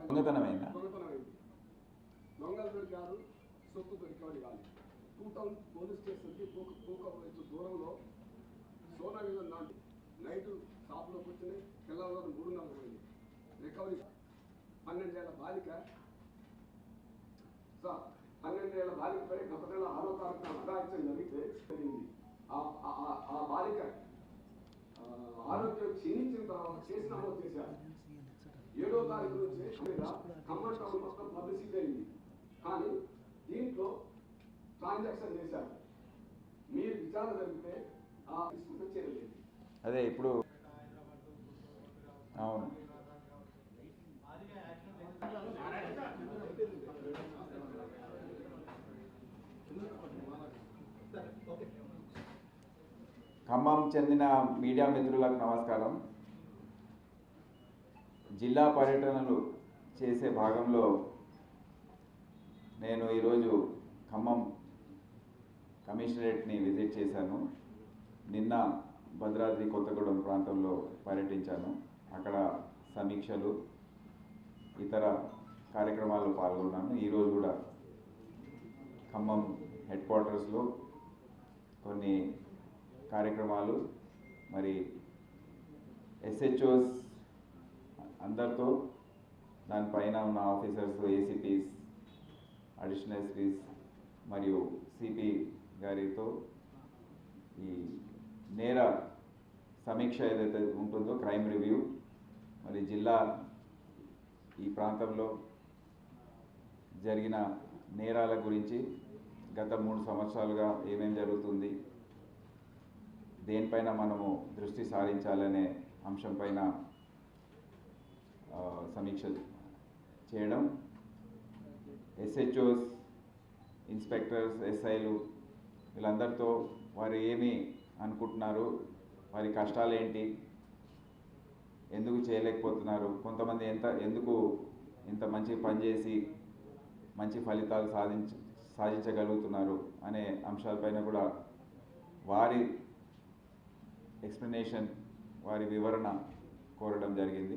దొంగతనమైందా? దొంగతనమైంది. దొంగలు దొరికారు, సొత్తు రికవరీ కాలేదు. 2 టౌన్ పోలీస్ స్టేషన్కి పోక దూరంలో సోనా విజన్ దాంట్లో నైట్ షాప్లో కూర్చొని తెల్లవారు 3:30 పోయింది. రికవరీ 12 ఏళ్ల బాలిక 12 ఏళ్ల బాలికపై గత నెల 6వ తారీఖున అఘాయిత్యం జరిగింది. ఆ బాలిక ఆరోగ్యం క్షీణించిన తర్వాత కేసు నమోదు చేశారు. 7వ తారీఖు నుంచి ఖమ్మం టౌన్ మొత్తం పబ్లిసిటీ అయింది. కానీ దీంట్లో ట్రాన్సాక్షన్ చేశారు. మీరు విచారణ జరిగితే ఆ తీసుకుంటే చేయలేదు. అదే ఇప్పుడు అవును ఖమ్మం చెందిన మీడియా మిత్రులకు నమస్కారం. జిల్లా పర్యటనలు చేసే భాగంలో నేను ఈరోజు ఖమ్మం కమిషనరేట్ని విజిట్ చేశాను. నిన్న భద్రాద్రి కొత్తగూడెం ప్రాంతంలో పర్యటించాను. అక్కడ సమీక్షలు ఇతర కార్యక్రమాల్లో పాల్గొన్నాను. ఈరోజు కూడా ఖమ్మం హెడ్ క్వార్టర్స్లో కొన్ని కార్యక్రమాలు, మరి ఎస్హెచ్ఓస్ అందరితో, దానిపైన ఉన్న ఆఫీసర్స్, ఏసీపీస్, అడిషనల్ ఎస్పీస్ మరియు సిపి గారితో ఈ నేర సమీక్ష ఏదైతే ఉంటుందో, క్రైమ్ రివ్యూ, మరి జిల్లా ఈ ప్రాంతంలో జరిగిన నేరాల గురించి గత 3 సంవత్సరాలుగా ఏమేం జరుగుతుంది, దేనిపైన మనము దృష్టి సారించాలనే అంశంపైన సమీక్ష చేయడం, ఎస్హెచ్ఓస్, ఇన్స్పెక్టర్స్, ఎస్ఐలు వీళ్ళందరితో వారు ఏమి అనుకుంటున్నారు, వారి కష్టాలు ఏంటి, ఎందుకు చేయలేకపోతున్నారు, కొంతమంది ఎందుకు ఇంత మంచి పని చేసి మంచి ఫలితాలు సాధించగలుగుతున్నారు అనే అంశాలపైన కూడా వారి ఎక్స్ప్లెనేషన్, వారి వివరణ కోరడం జరిగింది.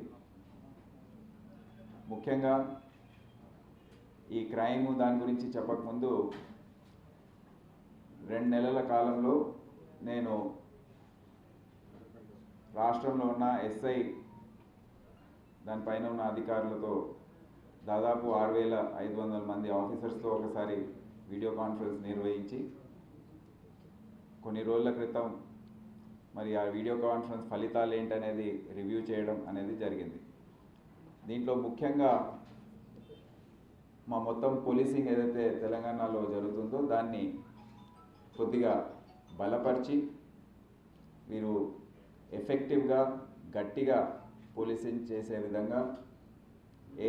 ముఖ్యంగా ఈ క్రైమ్ దాని గురించి చెప్పకముందు 2 నెలల కాలంలో నేను రాష్ట్రంలో ఉన్న ఎస్ఐ దానిపైన ఉన్న అధికారులతో దాదాపు 6,500 మంది ఆఫీసర్స్తో ఒకసారి వీడియో కాన్ఫరెన్స్ నిర్వహించి కొన్ని రోజుల క్రితం మరి ఆ వీడియో కాన్ఫరెన్స్ ఫలితాలు ఏంటనేది రివ్యూ చేయడం అనేది జరిగింది. దీంట్లో ముఖ్యంగా మా మొత్తం పోలీసింగ్ ఏదైతే తెలంగాణలో జరుగుతుందో దాన్ని కొద్దిగా బలపరిచి మీరు ఎఫెక్టివ్గా గట్టిగా పోలీసింగ్ చేసే విధంగా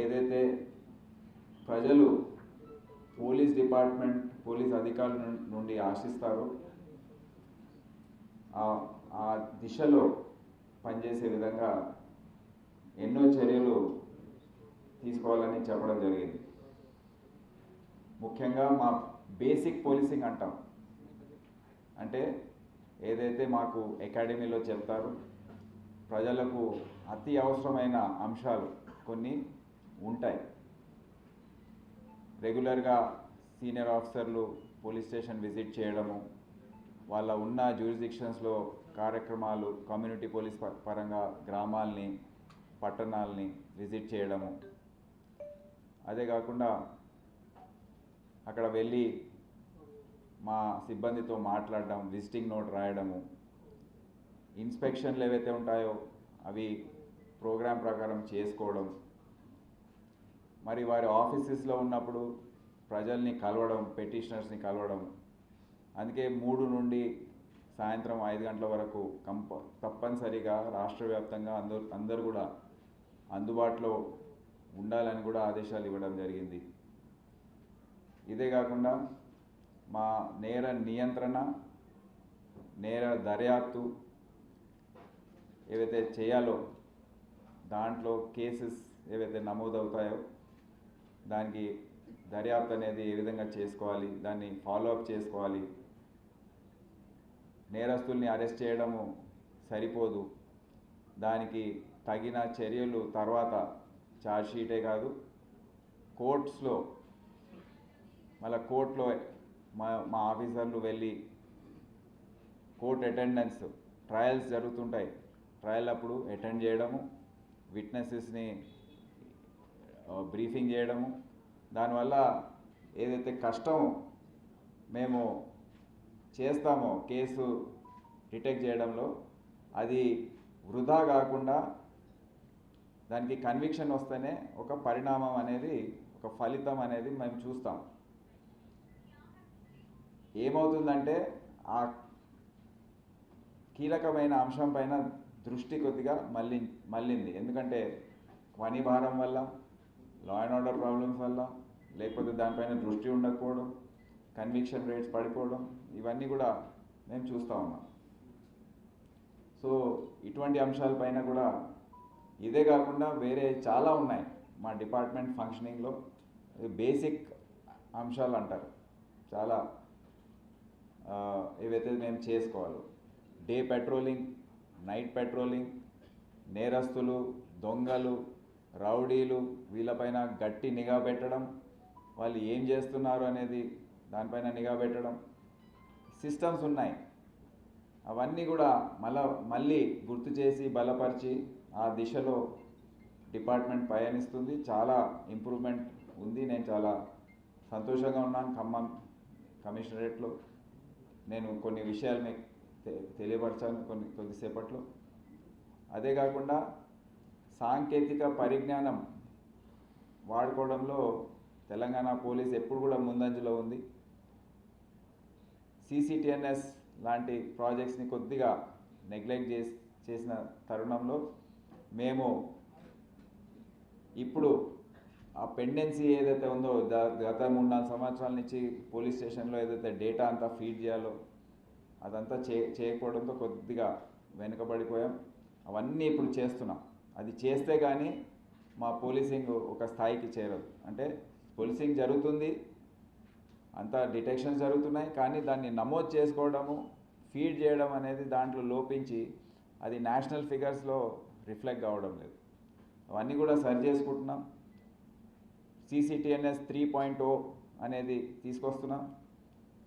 ఏదైతే ప్రజలు పోలీస్ డిపార్ట్మెంట్, పోలీస్ అధికారుల నుండి ఆశిస్తారో ఆ దిశలో పనిచేసే విధంగా ఎన్నో చర్యలు తీసుకోవాలని చెప్పడం జరిగింది. ముఖ్యంగా మా బేసిక్ పోలీసింగ్ అంటాం, అంటే ఏదైతే మాకు అకాడమీలో చెప్తారో ప్రజలకు అతి అవసరమైన అంశాలు కొన్ని ఉంటాయి. రెగ్యులర్గా సీనియర్ ఆఫీసర్లు పోలీస్ స్టేషన్ విజిట్ చేయడము, వాళ్ళ ఉన్న జ్యూరిస్డిక్షన్స్లో కార్యక్రమాలు, కమ్యూనిటీ పోలీస్ పరంగా గ్రామాల్ని, పట్టణాలని విజిట్ చేయడము, అదే కాకుండా అక్కడ వెళ్ళి మా సిబ్బందితో మాట్లాడడం, విజిటింగ్ నోట్ రాయడము, ఇన్స్పెక్షన్లు ఏవైతే ఉంటాయో అవి ప్రోగ్రాం ప్రకారం చేసుకోవడం, మరి వారి ఆఫీసెస్లో ఉన్నప్పుడు ప్రజల్ని కలవడం, పెటిషనర్స్ని కలవడం. అందుకే 3 నుండి సాయంత్రం 5 గంటల వరకు తప్పనిసరిగా రాష్ట్ర వ్యాప్తంగా అందరూ కూడా అందుబాటులో ఉండాలని కూడా ఆదేశాలు ఇవ్వడం జరిగింది. ఇదే కాకుండా మా నేర నియంత్రణ, నేర దర్యాప్తు ఏవైతే చేయాలో దాంట్లో కేసెస్ ఏవైతే నమోదవుతాయో దానికి దర్యాప్తు అనేది ఏ విధంగా చేసుకోవాలి, దాన్ని ఫాలోఅప్ చేసుకోవాలి. నేరస్తుల్ని అరెస్ట్ చేయడము సరిపోదు, దానికి తగిన చర్యలు తర్వాత ఛార్జ్షీటే కాదు కోర్ట్స్లో మళ్ళీ కోర్టులో మా ఆఫీసర్లు వెళ్ళి కోర్ట్ అటెండెన్స్ ట్రయల్స్ జరుగుతుంటాయి, ట్రయల్ అప్పుడు అటెండ్ చేయడము, విట్నెసెస్ని బ్రీఫింగ్ చేయడము, దానివల్ల ఏదైతే కష్టమో మేము చేస్తామో కేసు డిటెక్ట్ చేయడంలో అది వృధా కాకుండా దానికి కన్విక్షన్ వస్తేనే ఒక పరిణామం అనేది, ఒక ఫలితం అనేది మేము చూస్తాం. ఏమవుతుందంటే ఆ కీలకమైన అంశం పైన దృష్టి కొద్దిగా మళ్ళింది. ఎందుకంటే పని భారం వల్ల, లా అండ్ ఆర్డర్ ప్రాబ్లమ్స్ వల్ల, లేకపోతే దానిపైన దృష్టి ఉండకపోవడం, కన్విక్షన్ రేట్స్ పడిపోవడం, ఇవన్నీ కూడా మేము చూస్తూ ఉన్నాం. సో ఇటువంటి అంశాలపైన కూడా ఇదే కాకుండా వేరే చాలా ఉన్నాయి మా డిపార్ట్మెంట్ ఫంక్షనింగ్లో. బేసిక్ అంశాలు అంటారు చాలా, ఏవైతే మేము చేసుకోవాలో డే పెట్రోలింగ్, నైట్ పెట్రోలింగ్, నేరస్తులు, దొంగలు, రౌడీలు వీళ్ళపైన గట్టి నిఘా పెట్టడం, వాళ్ళు ఏం చేస్తున్నారు అనేది దానిపైన నిఘా పెట్టడం, సిస్టమ్స్ ఉన్నాయి. అవన్నీ కూడా మళ్ళీ గుర్తు చేసి బలపరిచి ఆ దిశలో డిపార్ట్మెంట్ పయనిస్తుంది. చాలా ఇంప్రూవ్మెంట్ ఉంది. నేను చాలా సంతోషంగా ఉన్నాను. ఖమ్మం కమిషనరేట్లో నేను కొన్ని విషయాలు మీకు తెలియపరచాను కొద్దిసేపట్లో. అదే కాకుండా సాంకేతిక పరిజ్ఞానం వాడుకోవడంలో తెలంగాణ పోలీస్ ఎప్పుడు కూడా ముందంజలో ఉంది. CCTNS లాంటి ప్రాజెక్ట్స్ని కొద్దిగా నెగ్లెక్ట్ చేసిన తరుణంలో మేము ఇప్పుడు ఆ పెండెన్సీ ఏదైతే ఉందో గత 3-4 సంవత్సరాల నుంచి పోలీస్ స్టేషన్లో ఏదైతే డేటా అంతా ఫీడ్ చేయాలో అదంతా చేయకపోవడంతో కొద్దిగా వెనుకబడిపోయాం. అవన్నీ ఇప్పుడు చేస్తున్నాం. అది చేస్తే కానీ మా పోలీసింగ్ ఒక స్థాయికి చేరదు. అంటే పోలీసింగ్ జరుగుతుంది, అంతా డిటెక్షన్ జరుగుతున్నాయి, కానీ దాన్ని నమోదు చేసుకోవడము, ఫీడ్ చేయడం అనేది దాంట్లో లోపించి అది నేషనల్ ఫిగర్స్లో రిఫ్లెక్ట్ కావడం లేదు. అవన్నీ కూడా సరి చేసుకుంటున్నాం. CCTNS 3.0 అనేది తీసుకొస్తున్నాం.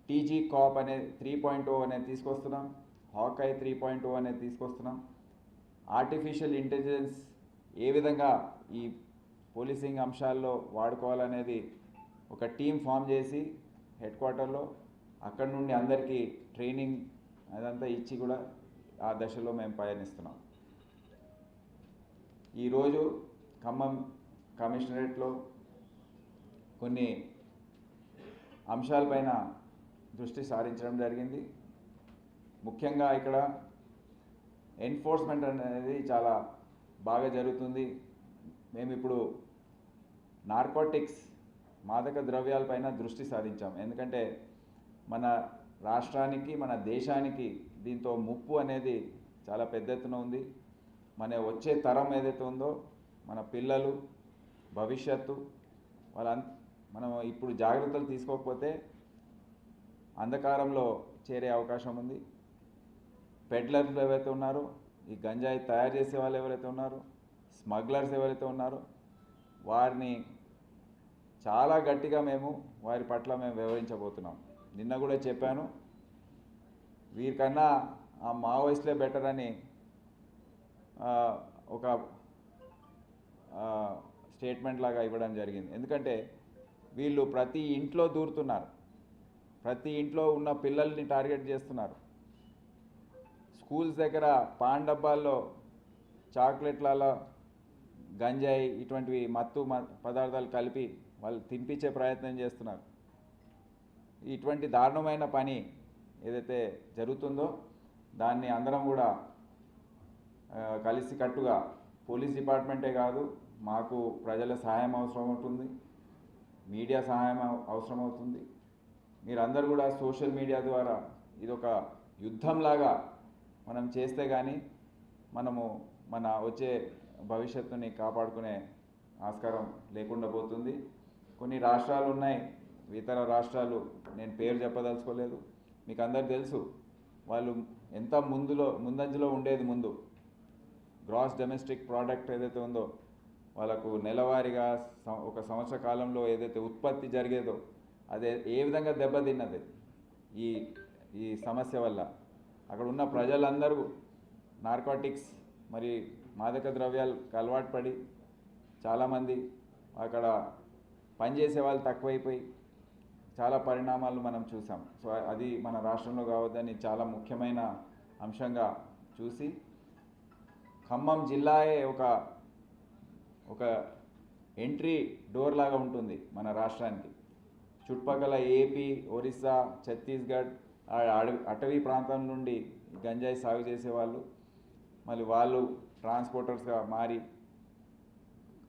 TG Cop అనేది 3.0 అనేది తీసుకొస్తున్నాం. హాకై 3.0 అనేది తీసుకొస్తున్నాం. ఆర్టిఫిషియల్ ఇంటెలిజెన్స్ ఏ విధంగా ఈ పోలీసింగ్ అంశాల్లో వాడుకోవాలనేది ఒక టీం ఫామ్ చేసి హెడ్ క్వార్టర్లో అక్కడి నుండి అందరికీ ట్రైనింగ్ అదంతా ఇచ్చి కూడా ఆ దశలో మేము పయనిస్తున్నాం. ఈరోజు ఖమ్మం కమిషనరేట్లో కొన్ని అంశాలపైన దృష్టి సారించడం జరిగింది. ముఖ్యంగా ఇక్కడ ఎన్ఫోర్స్మెంట్ అనేది చాలా బాగా జరుగుతుంది. మేము ఇప్పుడు నార్కోటిక్స్, మాదక ద్రవ్యాలపైన దృష్టి సారించాం. ఎందుకంటే మన రాష్ట్రానికి, మన దేశానికి దీంతో ముప్పు అనేది చాలా పెద్ద ఎత్తున ఉంది. మన వచ్చే తరం ఏదైతే ఉందో, మన పిల్లలు భవిష్యత్తు, మనం ఇప్పుడు జాగ్రత్తలు తీసుకోకపోతే అంధకారంలో చేరే అవకాశం ఉంది. పెడ్లర్లు ఎవరైతే ఉన్నారో, ఈ గంజాయి తయారు చేసే వాళ్ళు ఎవరైతే ఉన్నారో, స్మగ్లర్స్ ఎవరైతే ఉన్నారో వారిని చాలా గట్టిగా వారి పట్ల మేము వ్యవహరించబోతున్నాం. నిన్న కూడా చెప్పాను, వీరికన్నా ఆ మావోయిస్టులే బెటర్ అని ఒక స్టేట్మెంట్ లాగా ఇవ్వడం జరిగింది. ఎందుకంటే వీళ్ళు ప్రతి ఇంట్లో దూరుతున్నారు, ప్రతి ఇంట్లో ఉన్న పిల్లల్ని టార్గెట్ చేస్తున్నారు. స్కూల్స్ దగ్గర పాన్ డబ్బాల్లో చాక్లెట్లలో గంజాయి ఇటువంటివి మత్తు పదార్థాలు కలిపి వాళ్ళు తినిపించే ప్రయత్నం చేస్తున్నారు. ఇటువంటి దారుణమైన పని ఏదైతే జరుగుతుందో దాన్ని అందరం కూడా కలిసికట్టుగా, పోలీస్ డిపార్ట్మెంటే కాదు, మాకు ప్రజల సహాయం అవసరం ఉంటుంది, మీడియా సహాయం అవసరం అవుతుంది. మీరందరూ కూడా సోషల్ మీడియా ద్వారా ఇదొక యుద్ధంలాగా మనం చేస్తే కానీ మనము మన వచ్చే భవిష్యత్తుని కాపాడుకునే ఆస్కారం లేకుండా పోతుంది. కొన్ని రాష్ట్రాలు ఉన్నాయి, ఇతర రాష్ట్రాలు, నేను పేరు చెప్పదలుచుకోలేదు, మీకు అందరు తెలుసు. వాళ్ళు ఎంత ముందంజలో ఉండేది. ముందు గ్రాస్ డొమెస్టిక్ ప్రోడక్ట్ ఏదైతే ఉందో వాళ్ళకు నెలవారీగా ఒక సంవత్సర కాలంలో ఏదైతే ఉత్పత్తి జరిగేదో అదే ఏ విధంగా దెబ్బతిన్నది ఈ ఈ సమస్య వల్ల. అక్కడ ఉన్న ప్రజలందరూ నార్కోటిక్స్ మరి మాదక ద్రవ్యాలకు అలవాటు పడి చాలామంది అక్కడ పనిచేసే వాళ్ళు తక్కువైపోయి చాలా పరిణామాలు మనం చూసాం. సో అది మన రాష్ట్రంలో కావద్దని చాలా ముఖ్యమైన అంశంగా చూసి ఖమ్మం జిల్లాయే ఒక ఎంట్రీ డోర్ లాగా ఉంటుంది మన రాష్ట్రానికి. చుట్టుపక్కల ఏపీ, ఒరిస్సా, ఛత్తీస్గఢ్ అటవీ ప్రాంతం నుండి గంజాయి సాగు చేసేవాళ్ళు మళ్ళీ వాళ్ళు ట్రాన్స్పోర్టర్స్గా మారి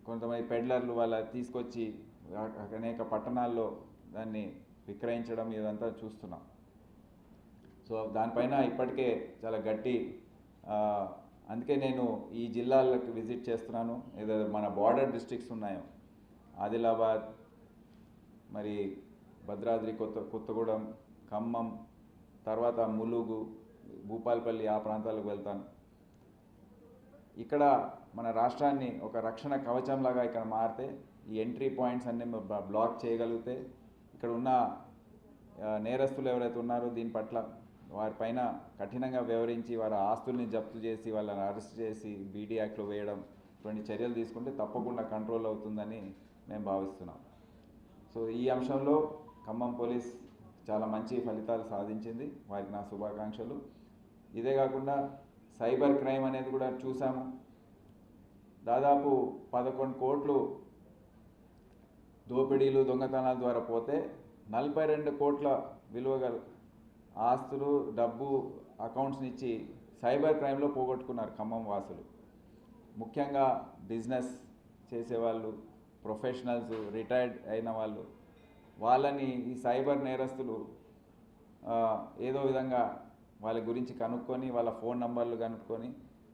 కొంతమంది పెడ్లర్లు వాళ్ళ తీసుకొచ్చి అనేక పట్టణాల్లో దాన్ని విక్రయించడం ఇదంతా చూస్తున్నాం. సో దానిపైన ఇప్పటికే చాలా గట్టి అందుకే నేను ఈ జిల్లాలకు విజిట్ చేస్తున్నాను. ఏదైతే మన బార్డర్ డిస్ట్రిక్ట్స్ ఉన్నాయో ఆదిలాబాద్, మరి భద్రాద్రి, కొత్తగూడెం, ఖమ్మం, తర్వాత ములుగు, భూపాలపల్లి ఆ ప్రాంతాలకు వెళ్తాను. ఇక్కడ మన రాష్ట్రాన్ని ఒక రక్షణ కవచంలాగా ఇక్కడ మారితే ఈ ఎంట్రీ పాయింట్స్ అన్నీ బ్లాక్ చేయగలిగితే ఇక్కడ ఉన్న నేరస్తులు ఎవరైతే ఉన్నారో దీని పట్ల వారిపైన కఠినంగా వ్యవహరించి వారి ఆస్తుల్ని జప్తు చేసి వాళ్ళని అరెస్ట్ చేసి బీడీ యాక్ట్లో వేయడం ఇటువంటి చర్యలు తీసుకుంటే తప్పకుండా కంట్రోల్ అవుతుందని మేము భావిస్తున్నాం. సో ఈ అంశంలో ఖమ్మం పోలీస్ చాలా మంచి ఫలితాలు సాధించింది, వారికి నా శుభాకాంక్షలు. ఇదే కాకుండా సైబర్ క్రైమ్ అనేది కూడా చూసాము. దాదాపు 11 కోట్లు దోపిడీలు దొంగతనాల ద్వారా పోతే 42 కోట్ల విలువ గల ఆస్తులు డబ్బు అకౌంట్స్ని ఇచ్చి సైబర్ క్రైమ్లో పోగొట్టుకున్నారు ఖమ్మం వాసులు. ముఖ్యంగా బిజినెస్ చేసేవాళ్ళు, ప్రొఫెషనల్స్, రిటైర్డ్ అయిన వాళ్ళని ఈ సైబర్ నేరస్తులు ఏదో విధంగా వాళ్ళ గురించి కనుక్కొని వాళ్ళ ఫోన్ నంబర్లు కనుక్కొని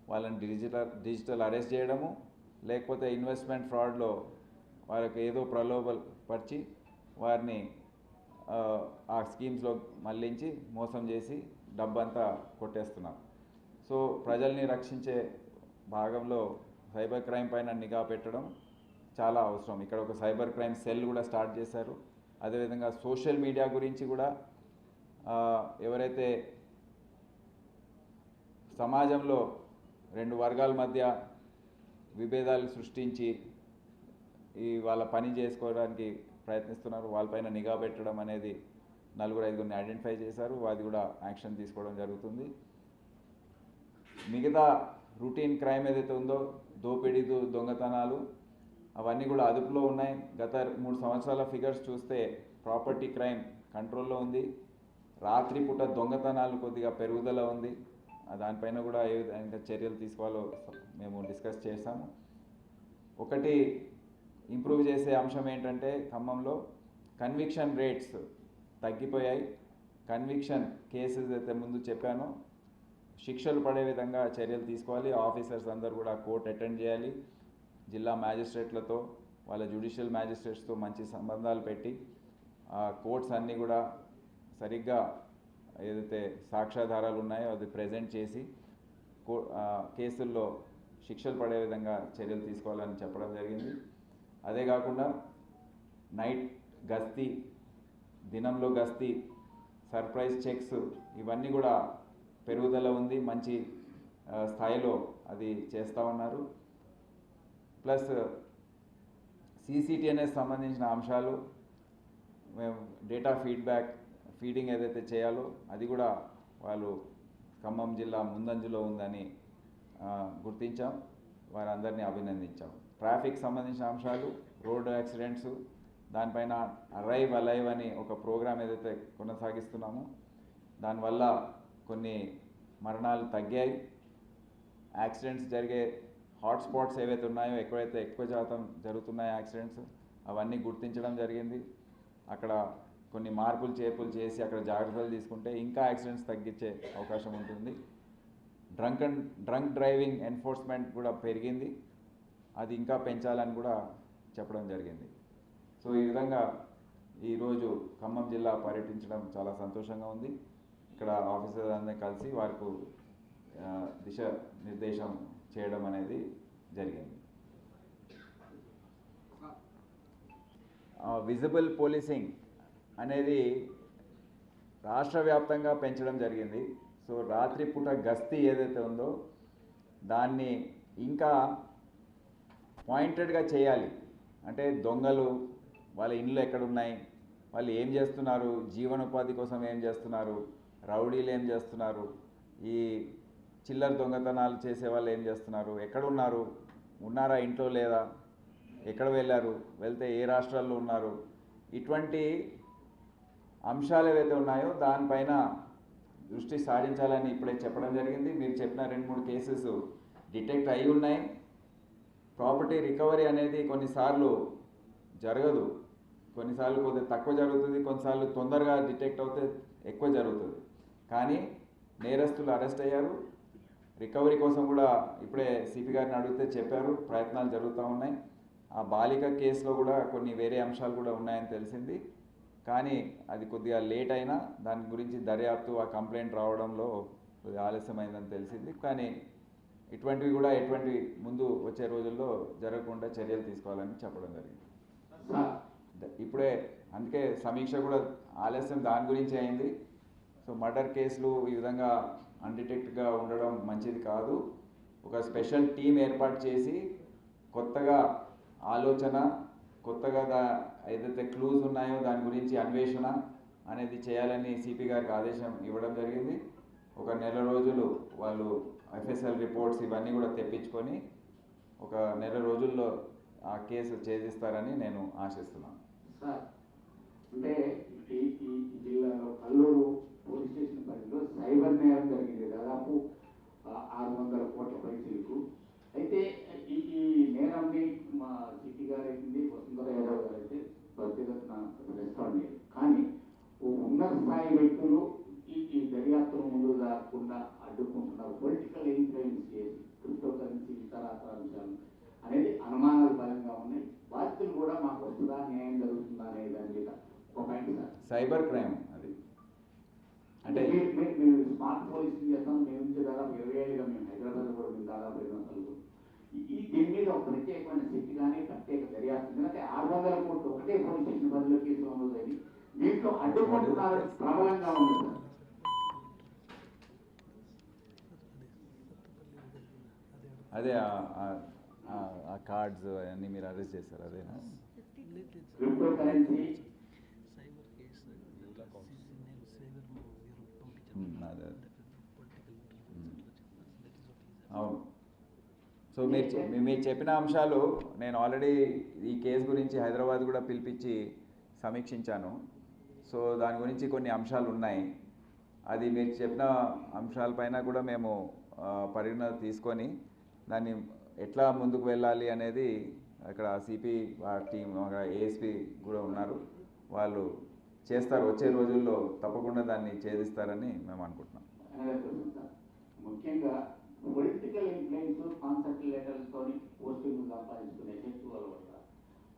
వాళ్ళని డిజిటల్ అరెస్ట్ చేయడము, లేకపోతే ఇన్వెస్ట్మెంట్ ఫ్రాడ్లో వాళ్ళకి ఏదో ప్రలోభపరిచి వారిని ఆ స్కీమ్స్లో మళ్ళించి మోసం చేసి డబ్బంతా కొట్టేస్తున్నారు. సో ప్రజల్ని రక్షించే భాగంలో సైబర్ క్రైమ్ పైన నిఘా పెట్టడం చాలా అవసరం. ఇక్కడ ఒక సైబర్ క్రైమ్ సెల్ కూడా స్టార్ట్ చేశారు. అదేవిధంగా సోషల్ మీడియా గురించి కూడా ఎవరైతే సమాజంలో 2 వర్గాల మధ్య విభేదాలు సృష్టించి వాళ్ళ పని చేసుకోవడానికి ప్రయత్నిస్తున్నారు వాళ్ళపైన నిఘా పెట్టడం అనేది 4-5 ఐడెంటిఫై చేశారు. అది కూడా యాక్షన్ తీసుకోవడం జరుగుతుంది. మిగతా రొటీన్ క్రైమ్ ఏదైతే ఉందో దోపిడీ దొంగతనాలు అవన్నీ కూడా అదుపులో ఉన్నాయి. గత 3 సంవత్సరాల ఫిగర్స్ చూస్తే ప్రాపర్టీ క్రైమ్ కంట్రోల్లో ఉంది. రాత్రిపూట దొంగతనాలు కొద్దిగా పెరుగుదల ఉంది. దానిపైన కూడా ఏ విధంగా చర్యలు తీసుకోవాలో మేము డిస్కస్ చేశాము. ఒకటి ఇంప్రూవ్ చేసే అంశం ఏంటంటే ఖమ్మంలో కన్విక్షన్ రేట్స్ తగ్గిపోయాయి. కన్విక్షన్ కేసెస్ అయితే ముందు చెప్పానో శిక్షలు పడే విధంగా చర్యలు తీసుకోవాలి. ఆఫీసర్స్ అందరూ కూడా కోర్ట్ అటెండ్ చేయాలి. జిల్లా మ్యాజిస్ట్రేట్లతో వాళ్ళ జ్యుడిషియల్ మ్యాజిస్ట్రేట్స్తో మంచి సంబంధాలు పెట్టి కోర్ట్స్ అన్నీ కూడా సరిగ్గా ఏదైతే సాక్ష్యాధారాలు ఉన్నాయో అది ప్రజెంట్ చేసి కేసుల్లో శిక్షలు పడే విధంగా చర్యలు తీసుకోవాలని చెప్పడం జరిగింది. అదే కాకుండా నైట్ గస్తీ, దినంలో గస్తీ, సర్ప్రైజ్ చెక్స్ ఇవన్నీ కూడా పెరుగుదల ఉంది. మంచి స్థాయిలో అది చేస్తూ ఉన్నారు. ప్లస్ CCTNS సంబంధించిన అంశాలు మేము డేటా ఫీడింగ్ ఏదైతే చేయాలో అది కూడా వాళ్ళు ఖమ్మం జిల్లా ముందంజలో ఉందని గుర్తించాం. వారందరినీ అభినందించాం. ట్రాఫిక్ సంబంధించిన అంశాలు, రోడ్ యాక్సిడెంట్స్ దానిపైన అరైవ్ అలైవ్ అని ఒక ప్రోగ్రాం ఏదైతే కొనసాగిస్తున్నామో దానివల్ల కొన్ని మరణాలు తగ్గాయి. యాక్సిడెంట్స్ జరిగే హాట్స్పాట్స్ ఏవైతే ఉన్నాయో ఎక్కడైతే ఎక్కువ శాతం జరుగుతున్నాయో యాక్సిడెంట్స్ అవన్నీ గుర్తించడం జరిగింది. అక్కడ కొన్ని మార్పులు చేర్పులు చేసి అక్కడ జాగ్రత్తలు తీసుకుంటే ఇంకా యాక్సిడెంట్స్ తగ్గించే అవకాశం ఉంటుంది. డ్రంక్ డ్రైవింగ్ ఎన్ఫోర్స్మెంట్ కూడా పెరిగింది, అది ఇంకా పెంచాలని కూడా చెప్పడం జరిగింది. సో ఈ విధంగా ఈరోజు ఖమ్మం జిల్లా పర్యటించడం చాలా సంతోషంగా ఉంది. ఇక్కడ ఆఫీసర్స్ అందరినీ కలిసి వారికి దిశ నిర్దేశం చేయడం అనేది జరిగింది. విజిబుల్ పోలీసింగ్ అనేది రాష్ట్ర వ్యాప్తంగా పెంచడం జరిగింది. సో రాత్రిపూట గస్తీ ఏదైతే ఉందో దాన్ని ఇంకా పాయింటెడ్గా చేయాలి. అంటే దొంగలు వాళ్ళ ఇండ్లు ఎక్కడున్నాయి, వాళ్ళు ఏం చేస్తున్నారు, జీవనోపాధి కోసం ఏం చేస్తున్నారు, రౌడీలు ఏం చేస్తున్నారు, ఈ చిల్లర దొంగతనాలు చేసే వాళ్ళు ఏం చేస్తున్నారు, ఎక్కడున్నారు, ఉన్నారా ఇంట్లో లేదా, ఎక్కడ వెళ్ళారు, వెళ్తే ఏ రాష్ట్రాల్లో ఉన్నారు, ఇటువంటి అంశాలు ఏవైతే ఉన్నాయో దానిపైన దృష్టి సారించాలని ఇప్పుడే చెప్పడం జరిగింది. మీరు చెప్పిన 2-3 కేసెస్ డిటెక్ట్ అయి ఉన్నాయి. ప్రాపర్టీ రికవరీ అనేది కొన్నిసార్లు జరగదు, కొన్నిసార్లు కొద్దిగా తక్కువ జరుగుతుంది, కొన్నిసార్లు తొందరగా డిటెక్ట్ అవుతే ఎక్కువ జరుగుతుంది. కానీ నేరస్తులు అరెస్ట్ అయ్యారు. రికవరీ కోసం కూడా ఇప్పుడే సిపి గారిని అడిగితే చెప్పారు, ప్రయత్నాలు జరుగుతూ ఉన్నాయి. ఆ బాలిక కేసులో కూడా కొన్ని వేరే అంశాలు కూడా ఉన్నాయని తెలిసింది. కానీ అది కొద్దిగా లేట్ అయినా దాని గురించి దర్యాప్తు, ఆ కంప్లైంట్ రావడంలో కొద్దిగా ఆలస్యమైందని తెలిసింది. కానీ ఇటువంటివి కూడా ఎటువంటి ముందు వచ్చే రోజుల్లో జరగకుండా చర్యలు తీసుకోవాలని చెప్పడం జరిగింది. ఇప్పుడే అందుకే సమీక్ష కూడా ఆలస్యం దాని గురించి అయింది. సో మర్డర్ కేసులు ఈ విధంగా అన్డిటెక్ట్గా ఉండడం మంచిది కాదు. ఒక స్పెషల్ టీం ఏర్పాటు చేసి కొత్తగా ఆలోచన, కొత్తగా ఏదైతే క్లూస్ ఉన్నాయో దాని గురించి అన్వేషణ అనేది చేయాలని సిపి గారికి ఆదేశం ఇవ్వడం జరిగింది. ఒక నెల రోజులు వాళ్ళు ఎఫ్ఎస్ఎల్ రిపోర్ట్స్ ఇవన్నీ కూడా తెప్పించుకొని ఒక నెల రోజుల్లో ఆ కేసు ఛేదిస్తారని నేను ఆశిస్తున్నాను. సార్, అంటే ఈ జిల్లాలో కల్లూరు పోలీస్ స్టేషన్ పరిధిలో సైబర్ నేరం జరిగింది, దాదాపు 600 కోట్ల పైసలకు. అయితే ఈ నేరాన్ని మా సిటీ గారు అయితే వసుంధర యాదవ్ గారు అయితే వ్యక్తిగత రెస్పాండ్ అయ్యారు. కానీ ఉన్నత స్థాయి వ్యక్తులు ఈ దర్యాప్తును ముందుకు రాకుండా అడ్డుకుంటున్నారు. పొలిటికల్ ఇన్ఫ్లుయెన్స్ చేసి క్రిప్టో కరెన్సీ ఇతర అంశాలు అనేది అనుమానాలు బలంగా ఉన్నాయి. బాధితులు కూడా మాకు వస్తుందా, న్యాయం జరుగుతుందా అనే దాని మీద ఒక పాయింట్ సార్. సైబర్ క్రైమ్ అది అంటే మేము స్మార్ట్ పోలీసింగ్ చేస్తాం. మేము నుంచి దాదాపు 20 ఏళ్ళుగా మేము హైదరాబాద్ కూడా మేము దాదాపు 200 దీని మీద ఒక ప్రత్యేకమైన శక్తి కానీ ప్రత్యేక దర్యాప్తు. ఎందుకంటే 600 కోట్లు ఒకటే పోలీస్ స్టేషన్ పరిధిలో కేసు నమోదైంది. దీంట్లో అడ్డుకుంటున్నారు ప్రబలంగా ఉంది సార్. అదే ఆ కార్డ్స్ అన్నీ మీరు అరెస్ట్ చేశారు అదేనా? క్రిప్టో కరెన్సీ అదే అవును. సో మీరు చెప్పిన అంశాలు నేను ఆల్రెడీ ఈ కేసు గురించి హైదరాబాద్ కూడా పిలిపించి సమీక్షించాను. సో దాని గురించి కొన్ని అంశాలు ఉన్నాయి. అది మీరు చెప్పిన అంశాలపైన కూడా మేము పరిగణన తీసుకొని దాన్ని ఎట్లా ముందుకు వెళ్ళాలి అనేది అక్కడ సిపి టీం, అక్కడ ఏఎస్పీ కూడా ఉన్నారు, వాళ్ళు చేస్తారు. వచ్చే రోజుల్లో తప్పకుండా దాన్ని ఛేదిస్తారని మేము అనుకుంటున్నాం. ముఖ్యంగా పొలిటికల్ ఇన్ఫ్లుయెన్స్, కాన్సెప్ట్ లెటర్లతో పోస్టింగ్ సంపాదించుకునే శక్తుల వల్ల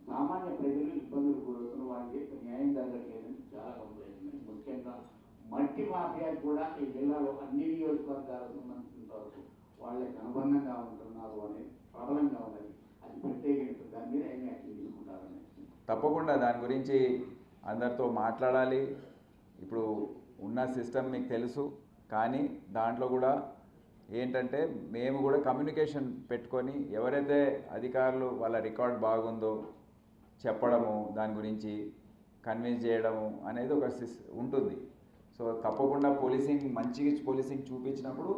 సామాన్య ప్రజలు ఇబ్బందులు గురవుతున్న వాళ్ళకి న్యాయం జరగట్లేదని చాలా కంప్లైంట్ ఉన్నాయి. ముఖ్యంగా మట్టి మాఫియా కూడా ఈ జిల్లాలో అన్ని నియోజకవర్గాలకు సంబంధించిన వరకు వాళ్ళకి అనుబంధంగా ఉంటున్నారు అనేది ప్రబలంగా ఉన్నది. అది ప్రత్యేకించి దాని మీద ఏమి యాక్షన్ తీసుకుంటారని తప్పకుండా దాని గురించి అందరితో మాట్లాడాలి. ఇప్పుడు ఉన్న సిస్టమ్ మీకు తెలుసు, కానీ దాంట్లో కూడా ఏంటంటే మేము కూడా కమ్యూనికేషన్ పెట్టుకొని ఎవరైతే అధికారులు వాళ్ళ రికార్డ్ బాగుందో చెప్పడము, దాని గురించి కన్విన్స్ చేయడము అనేది ఒక ఉంటుంది. సో తప్పకుండా మంచి పోలీసింగ్ చూపించినప్పుడు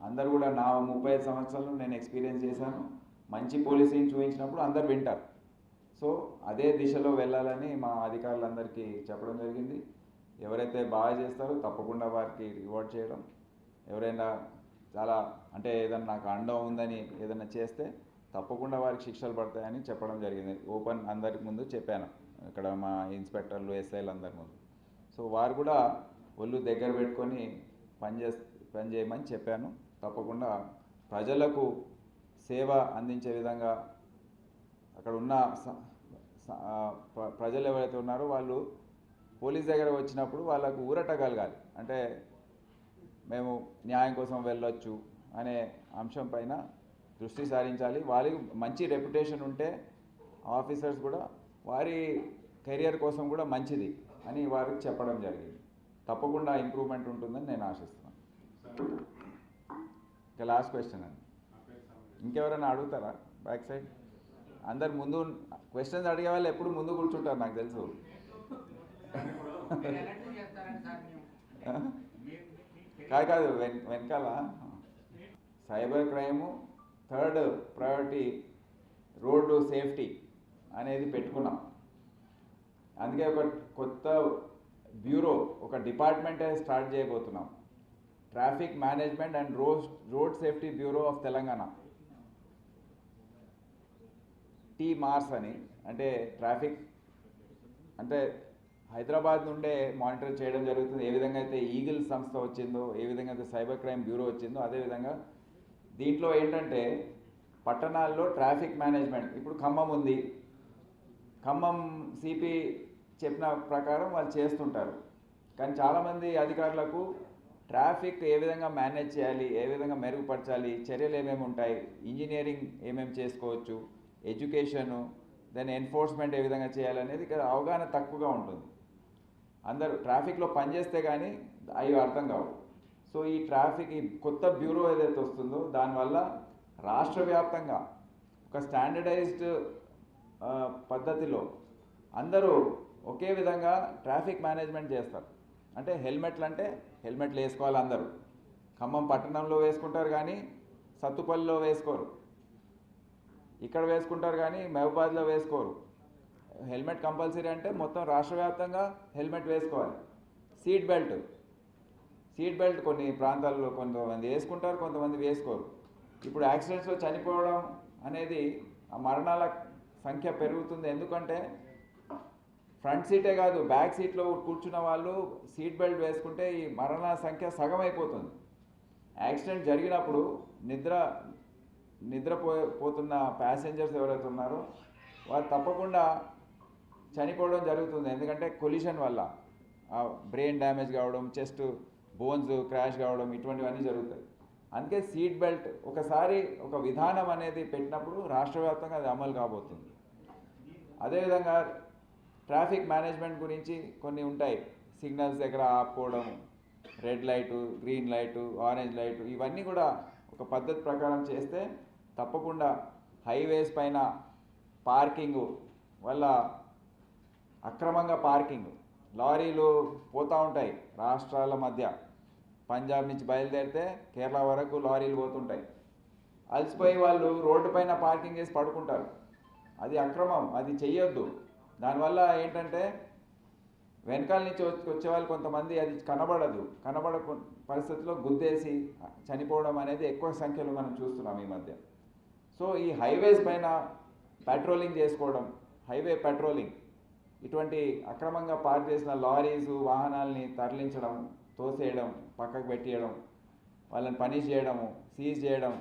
అందరు కూడా, నా 35 సంవత్సరాలు నేను ఎక్స్పీరియన్స్ చేశాను, మంచి పోలీసింగ్ చూపించినప్పుడు అందరు వింటారు. సో అదే దిశలో వెళ్ళాలని మా అధికారులందరికీ చెప్పడం జరిగింది. ఎవరైతే బాగా చేస్తారో తప్పకుండా వారికి రివార్డ్ చేయడం, ఎవరైనా చాలా అంటే ఏదైనా నాకు అండం ఉందని ఏదైనా చేస్తే తప్పకుండా వారికి శిక్షలు పడతాయని చెప్పడం జరిగింది. ఓపెన్ అందరికి ముందు చెప్పాను, ఇక్కడ మా ఇన్స్పెక్టర్లు, ఎస్ఐలు అందరి ముందు. సో వారు కూడా ఒళ్ళు దగ్గర పెట్టుకొని పని చేయమని చెప్పాను. తప్పకుండా ప్రజలకు సేవ అందించే విధంగా అక్కడ ఉన్న ప్రజలు ఎవరైతే ఉన్నారో వాళ్ళు పోలీస్ దగ్గర వచ్చినప్పుడు వాళ్ళకు ఊరట కలగాలి. అంటే మేము న్యాయం కోసం వెళ్ళొచ్చు అనే అంశం పైన దృష్టి సారించాలి. వాళ్ళకి మంచి రెప్యుటేషన్ ఉంటే ఆఫీసర్స్ కూడా వారి కెరియర్ కోసం కూడా మంచిది అని వారికి చెప్పడం జరిగింది. తప్పకుండా ఇంప్రూవ్మెంట్ ఉంటుందని నేను ఆశిస్తున్నాను. ఇక లాస్ట్ క్వశ్చన్ అండి. ఇంకెవరైనా అడుగుతారా? బ్యాక్ సైడ్ అందరు ముందు క్వశ్చన్స్ అడిగే వాళ్ళు ఎప్పుడు ముందు కూర్చుంటారు నాకు తెలుసు. కాదు వెనకాల cyber crime third priority road safety అనేది పెట్టుకున్నాం. అందుకే ఒక కొత్త బ్యూరో, ఒక డిపార్ట్మెంటే స్టార్ట్ చేయబోతున్నాం. Traffic management and road safety bureau of Telangana, tea-Mars అని. అంటే ట్రాఫిక్ అంటే హైదరాబాద్ నుండే మానిటర్ చేయడం జరుగుతుంది. ఏ విధంగా అయితే ఈగిల్ సంస్థ వచ్చిందో, ఏ విధంగా అయితే సైబర్ క్రైమ్ బ్యూరో వచ్చిందో, అదేవిధంగా దీంట్లో ఏంటంటే పట్టణాల్లో ట్రాఫిక్ మేనేజ్మెంట్. ఇప్పుడు ఖమ్మం ఉంది, ఖమ్మం సిపి చెప్పిన ప్రకారం వాళ్ళు చేస్తుంటారు. కానీ చాలామంది అధికారులకు ట్రాఫిక్ ఏ విధంగా మేనేజ్ చేయాలి, ఏ విధంగా మెరుగుపరచాలి, చర్యలు ఏమేమి ఉంటాయి, ఇంజనీరింగ్ ఏమేమి చేసుకోవచ్చు, ఎడ్యుకేషను, దాని ఎన్ఫోర్స్మెంట్ ఏ విధంగా చేయాలనేది ఇక్కడ అవగాహన తక్కువగా ఉంటుంది. అందరూ ట్రాఫిక్లో పనిచేస్తే కానీ అవి అర్థం కావు. సో ఈ ట్రాఫిక్ ఈ కొత్త బ్యూరో ఏదైతే వస్తుందో దానివల్ల రాష్ట్ర వ్యాప్తంగా ఒక స్టాండర్డైజ్డ్ పద్ధతిలో అందరూ ఒకే విధంగా ట్రాఫిక్ మేనేజ్మెంట్ చేస్తారు. అంటే హెల్మెట్లు వేసుకోవాలి అందరూ. ఖమ్మం పట్టణంలో వేసుకుంటారు కానీ సత్తుపల్లిలో వేసుకోరు, ఇక్కడ వేసుకుంటారు కానీ మహబూబాద్లో వేసుకోరు. హెల్మెట్ కంపల్సరీ అంటే మొత్తం రాష్ట్ర వ్యాప్తంగా హెల్మెట్ వేసుకోవాలి. సీట్ బెల్ట్ కొన్ని ప్రాంతాల్లో కొంతమంది వేసుకుంటారు, కొంతమంది వేసుకోరు. ఇప్పుడు యాక్సిడెంట్స్లో చనిపోవడం అనేది, ఆ మరణాల సంఖ్య పెరుగుతుంది. ఎందుకంటే ఫ్రంట్ సీటే కాదు, బ్యాక్ సీట్లో కూర్చున్న వాళ్ళు సీట్ బెల్ట్ వేసుకుంటే ఈ మరణాల సంఖ్య సగం అయిపోతుంది. యాక్సిడెంట్ జరిగినప్పుడు నిద్రపోతున్న ప్యాసింజర్స్ ఎవరైతే ఉన్నారో వారు తప్పకుండా చనిపోవడం జరుగుతుంది. ఎందుకంటే కొలిషన్ వల్ల బ్రెయిన్ డ్యామేజ్ కావడం, చెస్ట్ బోన్స్ క్రాష్ కావడం, ఇటువంటివన్నీ జరుగుతాయి. అందుకే సీట్ బెల్ట్ ఒకసారి ఒక విధానం అనేది పెట్టినప్పుడు రాష్ట్ర వ్యాప్తంగా అది అమలు కాబోతుంది. అదేవిధంగా ట్రాఫిక్ మేనేజ్మెంట్ గురించి కొన్ని ఉంటాయి. సిగ్నల్స్ దగ్గర ఆపుకోవడం, red light, green light, orange light, ఇవన్నీ కూడా ఒక పద్ధతి ప్రకారం చేస్తే తప్పకుండా హైవేస్ పైన పార్కింగు వల్ల అక్రమంగా లారీలు పోతూ ఉంటాయి రాష్ట్రాల మధ్య. పంజాబ్ నుంచి బయలుదేరితే కేరళ వరకు లారీలు పోతుంటాయి. అలసిపోయి వాళ్ళు రోడ్డు పైన పార్కింగ్ చేసి పడుకుంటారు. అది అక్రమం, అది చెయ్యొద్దు. దానివల్ల ఏంటంటే వెనకాల నుంచి వచ్చే వాళ్ళు కొంతమంది అది కనబడ పరిస్థితుల్లో గుద్దేసి చనిపోవడం అనేది ఎక్కువ సంఖ్యలో మనం చూస్తున్నాం ఈ మధ్య. సో ఈ హైవేస్ పైన పెట్రోలింగ్ చేసుకోవడం, హైవే పెట్రోలింగ్, ఇటువంటి అక్రమంగా పార్క్ చేసిన లారీస్ వాహనాల్ని తరలించడం, తోసేయడం, పక్కకు పెట్టేయడం, వాళ్ళని పనిష్ చేయడము, సీజ్ చేయడం,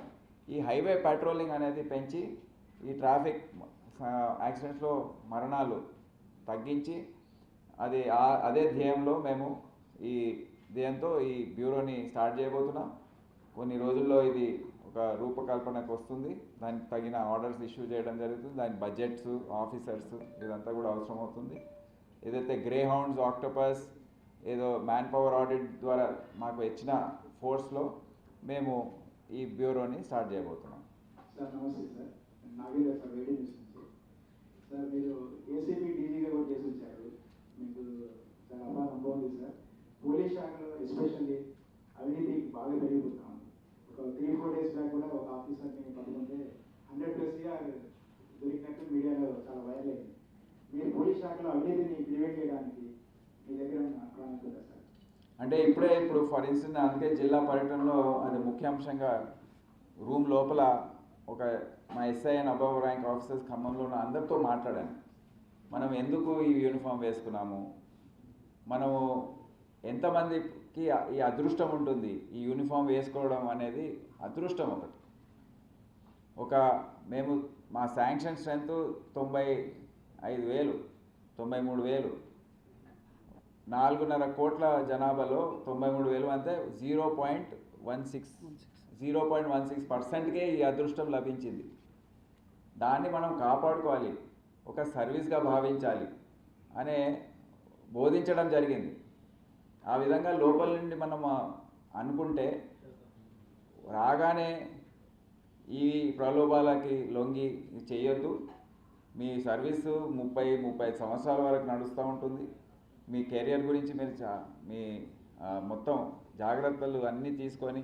ఈ హైవే పెట్రోలింగ్ అనేది పెంచి ఈ ట్రాఫిక్ యాక్సిడెంట్స్లో మరణాలు తగ్గించి అదే ధ్యేయంలో మేము ఈ బ్యూరోని స్టార్ట్ చేయబోతున్నాం. కొన్ని రోజుల్లో ఇది ఒక రూపకల్పనకు వస్తుంది. దానికి తగిన ఆర్డర్స్ ఇష్యూ చేయడం జరుగుతుంది. దాని బడ్జెట్స్, ఆఫీసర్స్ ఇదంతా కూడా అవసరం అవుతుంది. ఏదైతే గ్రే హౌండ్స్, ఆక్టోపస్ ఏదో మ్యాన్ పవర్ ఆడిట్ ద్వారా మాకు ఇచ్చిన ఫోర్స్లో మేము ఈ బ్యూరోని స్టార్ట్ చేయబోతున్నాం. సార్ నమస్తే సార్, నాగేంద్ర సార్, వేడి న్యూస్ నుంచి. సార్ మీరు ఏసీబీ డీజీగా కూడా చేసి వచ్చారు, మీకు చాలా అపార అనుభవం ఉంది సార్. పోలీస్ శాఖలో ఎస్పెషల్లీ అవినీతి బాగా పెరిగిపోతున్నాం. ఒక 3-4 days బ్యాక్ కూడా ఒక ఆఫీసర్ని పట్టుకుంటే 100+ దొరికినట్టు మీడియాలో చాలా వైరల్ అయింది. మీరు పోలీస్ శాఖలో అవినీతిని ప్రివెంట్ చేయడానికి మీ దగ్గర ప్రణాళిక ఉందా సార్? అంటే ఇప్పుడు ఫర్ ఇన్స్టెన్స్ అందుకే జిల్లా పర్యటనలో అది ముఖ్యాంశంగా రూమ్ లోపల ఒక మా SI and above rank officers ఖమ్మంలో ఉన్న అందరితో మాట్లాడాను. మనం ఎందుకు ఈ యూనిఫామ్ వేసుకున్నాము, మనము ఎంతమందికి ఈ అదృష్టం ఉంటుంది ఈ యూనిఫామ్ వేసుకోవడం అనేది. అదృష్టం మేము మా శాంక్షన్ స్ట్రెంత్ 95,000, 93,000, 4.5 కోట్ల జనాభాలో 93,000 అంటే 0.16%కే ఈ అదృష్టం లభించింది. దాన్ని మనం కాపాడుకోవాలి, ఒక సర్వీస్గా భావించాలి. అనే బోధించడం జరిగింది. ఆ విధంగా లోపల నుండి మనం అనుకుంటే రాగానే ఈ ప్రలోభాలకి లొంగి చేయొద్దు. మీ సర్వీసు 30-35 సంవత్సరాల వరకు నడుస్తూ ఉంటుంది. మీ కెరియర్ గురించి మీరు మీ మొత్తం జాగ్రత్తలు అన్నీ తీసుకొని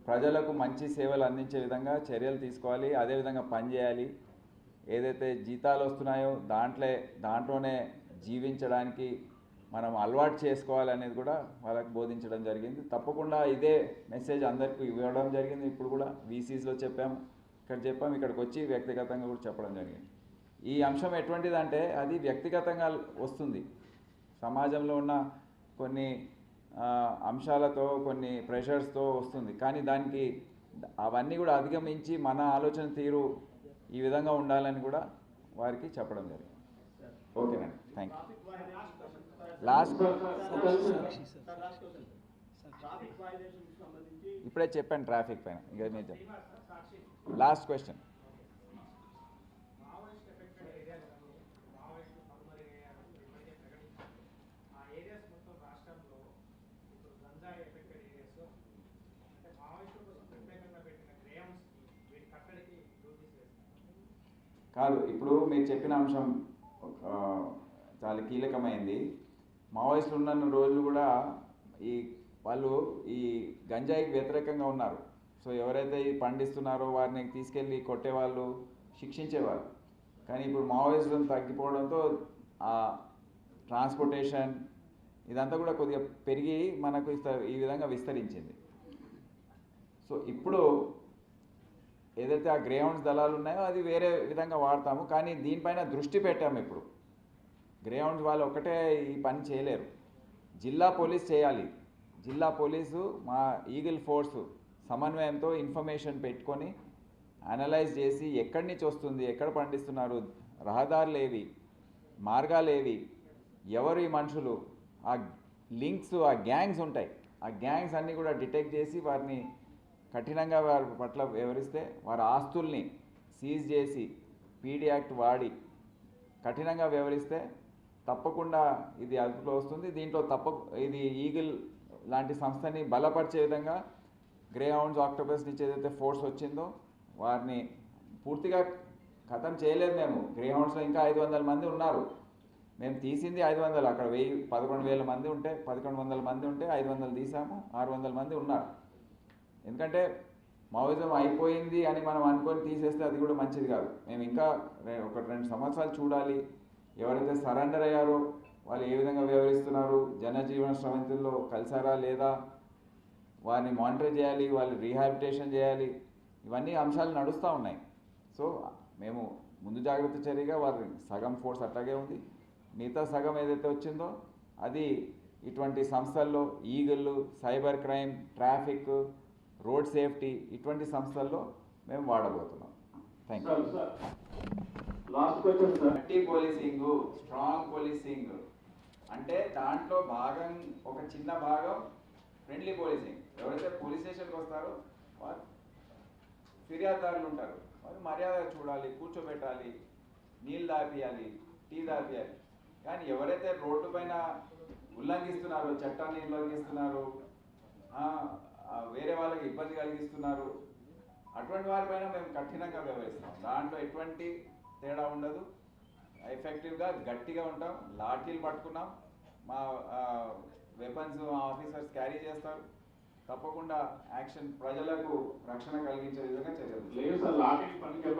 ప్రజలకు మంచి సేవలు అందించే విధంగా చర్యలు తీసుకోవాలి. అదేవిధంగా పనిచేయాలి. ఏదైతే జీతాలు వస్తున్నాయో దాంట్లోనే జీవించడానికి మనం అలవాటు చేసుకోవాలనేది కూడా వాళ్ళకి బోధించడం జరిగింది. తప్పకుండా ఇదే మెసేజ్ అందరికీ ఇవ్వడం జరిగింది. ఇప్పుడు కూడా వీసీస్లో చెప్పాము, ఇక్కడికి వచ్చి వ్యక్తిగతంగా కూడా చెప్పడం జరిగింది. ఈ అంశం ఎటువంటిదంటే అది వ్యక్తిగతంగా వస్తుంది. సమాజంలో ఉన్న కొన్ని అంశాలతో కొన్ని ప్రెషర్స్తో వస్తుంది. కానీ దానికి అవన్నీ కూడా అధిగమించి మన ఆలోచన తీరు ఈ విధంగా ఉండాలని కూడా వారికి చెప్పడం జరిగింది. ఓకేనండి, థ్యాంక్ యూ. లాస్ట్ ఇప్పుడే చెప్పాను ట్రాఫిక్ పైన. ఇంకా మీరు చెప్పండి. Last question. కాదు, ఇప్పుడు మీరు చెప్పిన అంశం చాలా కీలకమైంది. మావోయిస్టులు ఉన్న రోజులు కూడా వాళ్ళు ఈ గంజాయికి వ్యతిరేకంగా ఉన్నారు. సో ఎవరైతే ఈ పండిస్తున్నారో వారిని తీసుకెళ్ళి కొట్టేవాళ్ళు, శిక్షించేవాళ్ళు. కానీ ఇప్పుడు మావోయిజం తగ్గిపోవడంతో ఆ ట్రాన్స్పోర్టేషన్ ఇదంతా కూడా కొద్దిగా పెరిగి మనకు ఈ విధంగా విస్తరించింది. సో ఇప్పుడు ఏదైతే ఆ గ్రేహౌండ్స్ దళాలు ఉన్నాయో అది వేరే విధంగా వాడతాము. కానీ దీనిపైన దృష్టి పెట్టాము. ఇప్పుడు గ్రేహౌండ్స్ వాళ్ళు ఒకటే ఈ పని చేయలేరు, జిల్లా పోలీస్ చేయాలి. జిల్లా పోలీసు మా ఈగిల్ ఫోర్సు సమన్వయంతో ఇన్ఫర్మేషన్ పెట్టుకొని అనలైజ్ చేసి ఎక్కడి నుంచి వస్తుంది, ఎక్కడ పండిస్తున్నారు, రహదారులు ఏవి, మార్గాలు ఏవి, ఎవరు ఈ మనుషులు, ఆ లింక్స్, ఆ గ్యాంగ్స్ ఉంటాయి. ఆ గ్యాంగ్స్ అన్నీ కూడా డిటెక్ట్ చేసి వారిని కఠినంగా వారి పట్ల వ్యవహరిస్తే, వారి ఆస్తుల్ని సీజ్ చేసి పీడీ యాక్ట్ వాడి కఠినంగా వ్యవహరిస్తే తప్పకుండా ఇది అదుపులో వస్తుంది. దీంట్లో ఇది ఈగిల్ లాంటి సంస్థని బలపరిచే విధంగా గ్రేహౌండ్స్, ఆక్టోపస్ నుంచి ఏదైతే ఫోర్స్ వచ్చిందో వారిని పూర్తిగా ఖతం చేయలేదు. మేము గ్రేహౌండ్స్లో ఇంకా 500 మంది ఉన్నారు. మేము తీసింది 500, అక్కడ 11,000 మంది ఉంటే 1100 మంది ఉంటే 500 తీసాము, 600 మంది ఉన్నారు. ఎందుకంటే మావోయిజం అయిపోయింది అని మనం అనుకొని తీసేస్తే అది కూడా మంచిది కాదు. మేము ఇంకా 1-2 సంవత్సరాలు చూడాలి. ఎవరైతే సరెండర్ అయ్యారో వాళ్ళు ఏ విధంగా వ్యవహరిస్తున్నారు, జనజీవన స్రవంతిలో కలిసారా లేదా, వారిని మానిటర్ చేయాలి, వాళ్ళు రీహాబిలిటేషన్ చేయాలి. ఇవన్నీ అంశాలు నడుస్తూ ఉన్నాయి. సో మేము ముందు జాగ్రత్త చర్యగా వారి సగం ఫోర్స్ అట్లాగే ఉంది. మిగతా సగం ఏదైతే వచ్చిందో అది ఇటువంటి సంస్థల్లో Eagle, cyber crime, traffic, road safety ఇటువంటి సంస్థల్లో మేము వాడబోతున్నాం. Thank you. Last question sir. గట్టి పోలీసింగ్, స్ట్రాంగ్ పోలీసింగ్ అంటే దాంట్లో భాగం, ఒక చిన్న భాగం ఫ్రెండ్లీ పోలీసింగ్. ఎవరైతే పోలీస్ స్టేషన్కి వస్తారో వారు ఫిర్యాదుదారులు ఉంటారు, వాళ్ళు మర్యాద చూడాలి, కూర్చోబెట్టాలి, నీళ్ళు దాపియాలి, టీ దాపియాలి. కానీ ఎవరైతే రోడ్డు పైన ఉల్లంఘిస్తున్నారో, చట్టాన్ని ఉల్లంఘిస్తున్నారు, వేరే వాళ్ళకి ఇబ్బంది కలిగిస్తున్నారు, అటువంటి వారిపైన మేము కఠినంగా వ్యవహరిస్తాం. దాంట్లో ఎటువంటి తేడా ఉండదు. ఎఫెక్టివ్గా గట్టిగా ఉంటాం. లాఠీలు పట్టుకున్నాం, మా వెపన్స్ ఆఫీసర్స్ క్యారీ చేస్తారు. తప్పకుండా యాక్షన్ ప్రజలకు రక్షణ కలిగించే విధంగా చర్యలు. లేదు సార్, లాఠీ పని